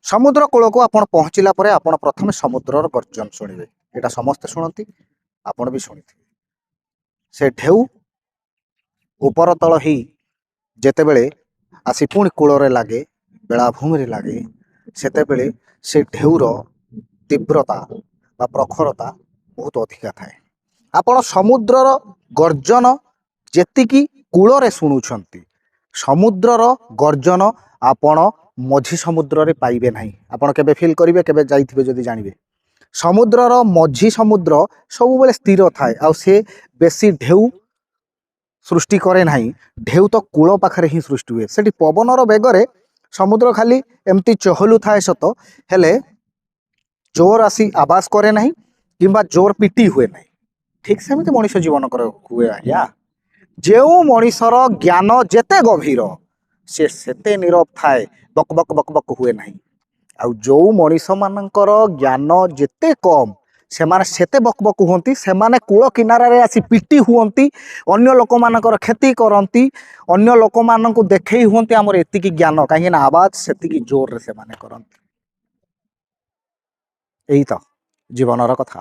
ସମୁଦ୍ର କୂଳକୁ ଆପଣ ପହଞ୍ଚିଲା ପରେ ଆପଣ ପ୍ରଥମେ ସମୁଦ୍ରର ଗର୍ଜନ ଶୁଣିବେ। ଏଇଟା ସମସ୍ତେ ଶୁଣନ୍ତି, ଆପଣ ବି ଶୁଣିଥିବେ। ସେ ଢେଉ ଉପର ତଳ ହେଇ ଯେତେବେଳେ ଆସି ପୁଣି କୂଳରେ ଲାଗେ, ବେଳାଭୂମିରେ ଲାଗେ, ସେତେବେଳେ ସେ ଢେଉର ତୀବ୍ରତା ବା ପ୍ରଖରତା ବହୁତ ଅଧିକା ଥାଏ। ଆପଣ ସମୁଦ୍ରର ଗର୍ଜନ ଯେତିକି କୂଳରେ ଶୁଣୁଛନ୍ତି, ସମୁଦ୍ରର ଗର୍ଜନ ଆପଣ ମଝି ସମୁଦ୍ରରେ ପାଇବେ ନାହିଁ। ଆପଣ କେବେ ଫିଲ୍ କରିବେ, କେବେ ଯାଇଥିବେ ଯଦି ଜାଣିବେ। ସମୁଦ୍ରର ମଝି ସମୁଦ୍ର ସବୁବେଳେ ସ୍ଥିର ଥାଏ, ଆଉ ସେ ବେଶୀ ଢେଉ ସୃଷ୍ଟି କରେ ନାହିଁ। ଢେଉ ତ କୂଳ ପାଖରେ ହିଁ ସୃଷ୍ଟି ହୁଏ। ସେଠି ପବନର ବେଗରେ ସମୁଦ୍ର ଖାଲି ଏମିତି ଚହଲୁ ଥାଏ ସତ, ହେଲେ ଜୋର ଆସି ଆବାଜ କରେ ନାହିଁ କିମ୍ବା ଜୋର ପିଟି ହୁଏ ନାହିଁ। ଠିକ୍ ସେମିତି ମଣିଷ ଜୀବନକର ହୁଏ ଆଜ୍ଞା। ଯେଉଁ ମଣିଷର ଜ୍ଞାନ ଯେତେ ଗଭୀର ସେ ସେତେ ନୀରବ ଥାଏ, ବକ ବକ ବକ ବକ ହୁଏ ନାହିଁ। ଆଉ ଯେଉଁ ମଣିଷମାନଙ୍କର ଜ୍ଞାନ ଯେତେ କମ୍ ସେମାନେ ସେତେ ବକ ବକ ହୁଅନ୍ତି। ସେମାନେ କୂଳ କିନାରାରେ ଆସି ପିଟି ହୁଅନ୍ତି, ଅନ୍ୟ ଲୋକମାନଙ୍କର କ୍ଷତି କରନ୍ତି, ଅନ୍ୟ ଲୋକମାନଙ୍କୁ ଦେଖେଇ ହୁଅନ୍ତି ଆମର ଏତିକି ଜ୍ଞାନ, କାହିଁକିନା ଆବାଜ ସେତିକି ଜୋରରେ ସେମାନେ କରନ୍ତି। ଏଇ ତ ଜୀବନର କଥା।